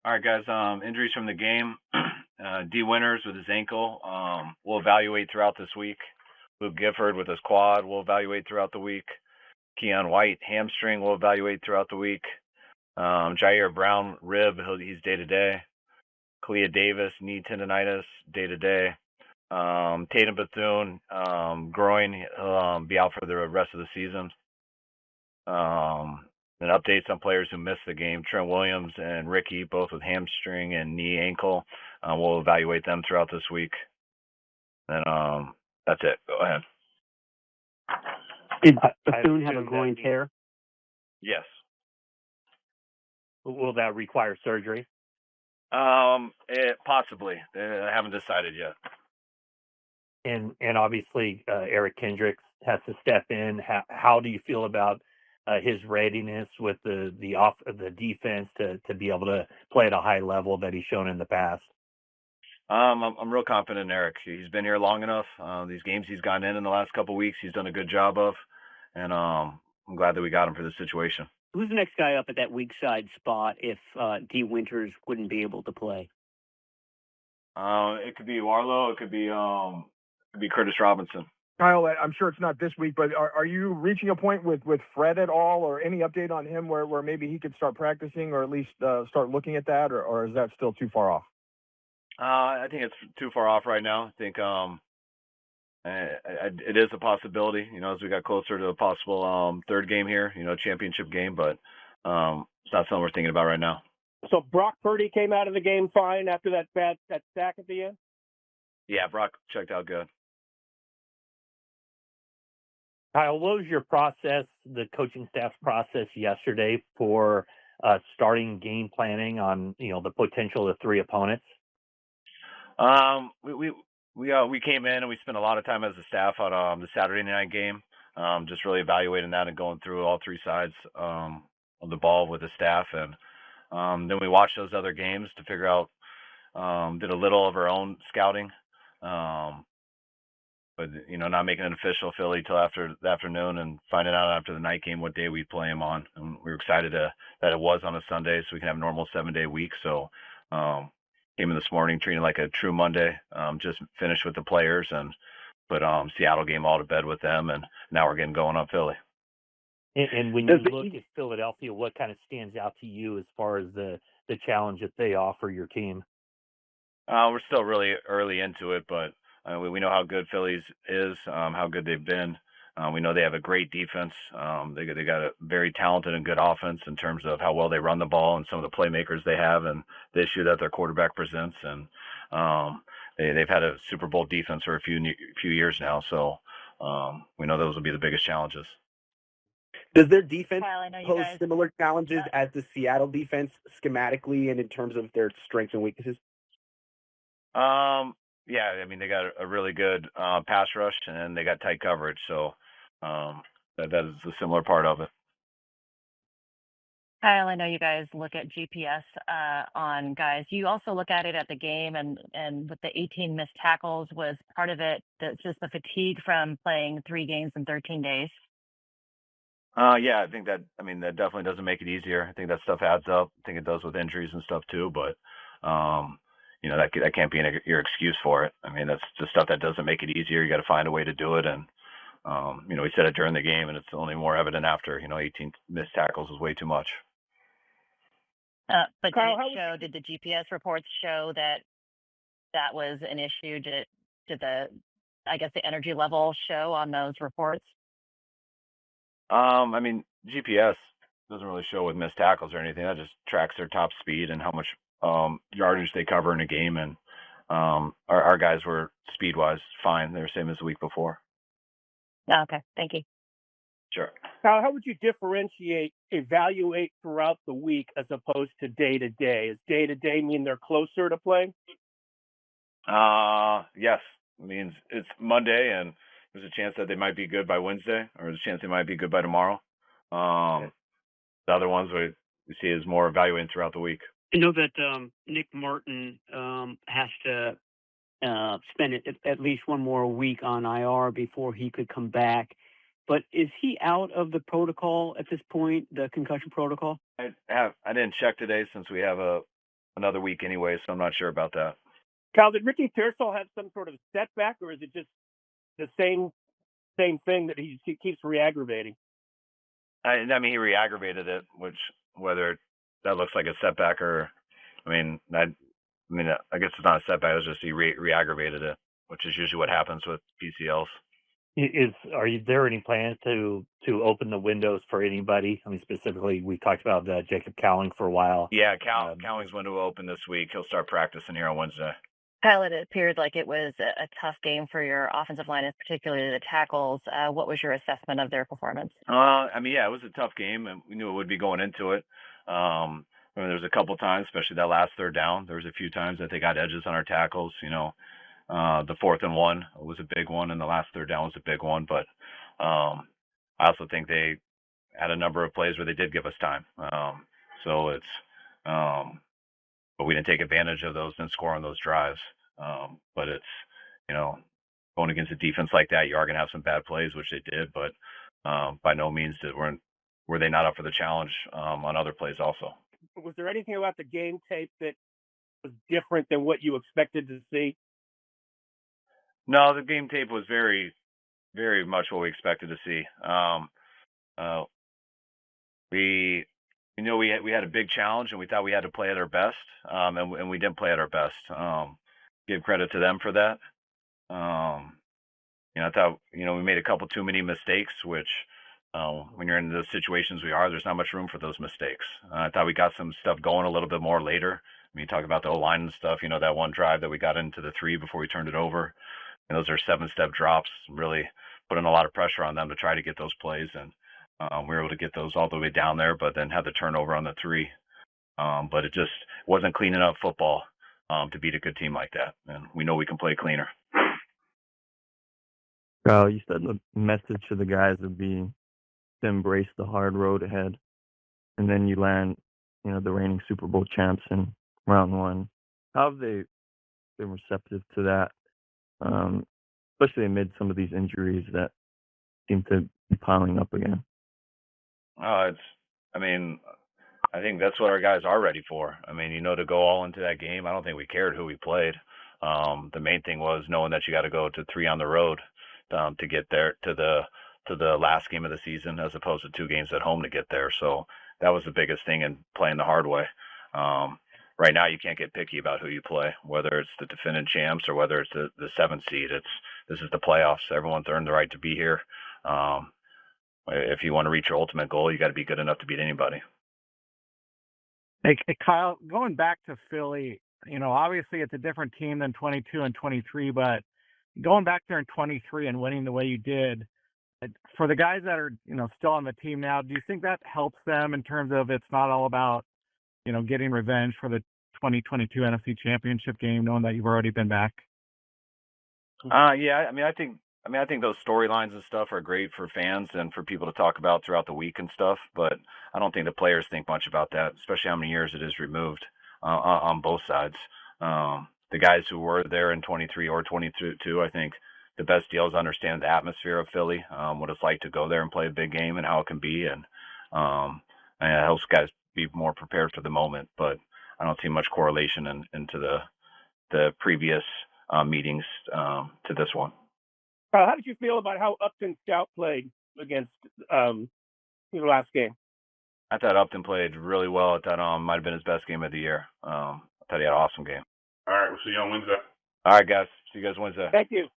All right, guys. Injuries from the game. D. Winters with his ankle. We'll evaluate throughout this week. Luke Gifford with his quad. We'll evaluate throughout the week. Keon White, hamstring. We'll evaluate throughout the week. Jair Brown, rib. He's day-to-day. Kalia Davis, knee tendonitis, day-to-day. Tatum Bethune, groin. He'll be out for the rest of the season. And updates on players who missed the game. Trent Williams and Ricky, both with hamstring and knee ankle. We'll evaluate them throughout this week. And that's it. Go ahead. Did Bethune have a groin tear? Yes. Will that require surgery? Possibly. I haven't decided yet. And obviously Eric Kendricks has to step in. How do you feel about his readiness with the defense to be able to play at a high level that he's shown in the past? I'm real confident in Eric. He's been here long enough. These games he's gotten in the last couple of weeks, he's done a good job of, and I'm glad that we got him for this situation. Who's the next guy up at that weak side spot if D. Winters wouldn't be able to play? It could be Warlow. It could be Curtis Robinson. Kyle, I'm sure it's not this week, but are you reaching a point with Fred at all, or any update on him where maybe he could start practicing or at least start looking at that, or is that still too far off? I think it's too far off right now. I think it is a possibility, as we got closer to a possible third game here, championship game, but it's not something we're thinking about right now. So Brock Purdy came out of the game fine after that sack at the end? Yeah, Brock checked out good. Kyle, what was your process, the coaching staff's process yesterday for starting game planning on, the potential of three opponents? We came in and we spent a lot of time as a staff on the Saturday night game, just really evaluating that and going through all three sides of the ball with the staff. And then we watched those other games to figure out, did a little of our own scouting. But, not making an official Philly till after the afternoon and finding out after the night game what day we'd play him on. And we were excited that it was on a Sunday so we can have a normal 7-day week. So came in this morning treating it like a true Monday, just finished with the players and put Seattle game all to bed with them. And now we're getting going on Philly. And when you look at Philadelphia, what kind of stands out to you as far as the challenge that they offer your team? We're still really early into it, but we know how good Phillies is, how good they've been. We know they have a great defense. They got a very talented and good offense in terms of how well they run the ball and some of the playmakers they have and the issue that their quarterback presents. And they've had a Super Bowl defense for a few years now, so we know those will be the biggest challenges. Does their defense Kyle, pose similar challenges as the Seattle defense schematically and in terms of their strengths and weaknesses? Yeah, they got a really good pass rush and they got tight coverage, so that is a similar part of it. Kyle, I know you guys look at GPS on guys. You also look at it at the game, and with the 18 missed tackles, was part of it that's just the fatigue from playing 3 games in 13 days? Yeah, I think that definitely doesn't make it easier. I think that stuff adds up. I think it does with injuries and stuff too, but that can't be your excuse for it. That's just stuff that doesn't make it easier. You got to find a way to do it. And, we said it during the game and it's only more evident after, 18 missed tackles is way too much. But Kyle, did the GPS reports show that was an issue? Did the energy level show on those reports? GPS doesn't really show with missed tackles or anything. That just tracks their top speed and how much yardage they cover in a game, and our guys were speed-wise fine. They were same as the week before. Oh, okay, thank you. Sure. Kyle, how would you evaluate throughout the week as opposed to day-to-day? Does day-to-day mean they're closer to playing? Yes. It means it's Monday, and there's a chance that they might be good by Wednesday, or there's a chance they might be good by tomorrow. The other ones we see as more evaluating throughout the week. I know that Nick Martin has to spend at least one more week on IR before he could come back. But is he out of the protocol at this point, the concussion protocol? I didn't check today since we have a another week anyway, so I'm not sure about that. Kyle, did Ricky Pearsall have some sort of setback, or is it just the same thing that he keeps re-aggravating? I mean, he re-aggravated it, which whether that looks like a setback or, I mean, I guess it's not a setback. It's just he re-aggravated it, which is usually what happens with PCLs. Are there any plans to open the windows for anybody? I mean, specifically, we talked about Jacob Cowling for a while. Yeah, Cowling's window will open this week. He'll start practicing here on Wednesday. Kyle, it appeared like it was a tough game for your offensive line, and particularly the tackles. What was your assessment of their performance? I mean, yeah, it was a tough game, and we knew it would be going into it. I mean, there was a couple times, especially that last third down. There was a few times that they got edges on our tackles. The 4th and 1 was a big one, and the last third down was a big one. But I also think they had a number of plays where they did give us time. So it's, but we didn't take advantage of those and score on those drives. But it's, going against a defense like that, you are going to have some bad plays, which they did. But by no means were they not up for the challenge on other plays also. Was there anything about the game tape that was different than what you expected to see? No, the game tape was very, very much what we expected to see. We had a big challenge, and we thought we had to play at our best, and we didn't play at our best. Give credit to them for that. I thought we made a couple too many mistakes, which when you're in those situations there's not much room for those mistakes. I thought we got some stuff going a little bit more later. I mean, talk about the O-line and stuff. That one drive that we got into the 3 before we turned it over. And those are 7-step drops, really putting a lot of pressure on them to try to get those plays. And we were able to get those all the way down there, but then had the turnover on the 3. But it just wasn't clean enough football to beat a good team like that. And we know we can play cleaner. Kyle, you said the message to the guys would be to embrace the hard road ahead. And then you land, the reigning Super Bowl champs in round 1. How have they been receptive to that? Especially amid some of these injuries that seem to be piling up again. I think that's what our guys are ready for. I mean, to go all into that game, I don't think we cared who we played. The main thing was knowing that you got to go to 3 on the road to get there to the last game of the season, as opposed to 2 games at home to get there. So that was the biggest thing in playing the hard way. Right now, you can't get picky about who you play, whether it's the defending champs or whether it's the 7th seed. This is the playoffs. Everyone's earned the right to be here. If you want to reach your ultimate goal, you got to be good enough to beat anybody. Hey, Kyle, going back to Philly, obviously it's a different team than 22 and 23, but going back there in 23 and winning the way you did, for the guys that are, still on the team now, do you think that helps them in terms of it's not all about, getting revenge for the 2022 NFC Championship game, knowing that you've already been back? Yeah, I think those storylines and stuff are great for fans and for people to talk about throughout the week and stuff, but I don't think the players think much about that, especially how many years it is removed on both sides. The guys who were there in 23 or 22, I think the best deal is understand the atmosphere of Philly, what it's like to go there and play a big game and how it can be, and it helps guys be more prepared for the moment, but I don't see much correlation into the previous meetings to this one. How did you feel about how Upton Scout played against the last game? I thought Upton played really well. I thought might have been his best game of the year. I thought he had an awesome game. All right, we'll see you on Wednesday. All right, guys. See you guys Wednesday. Thank you.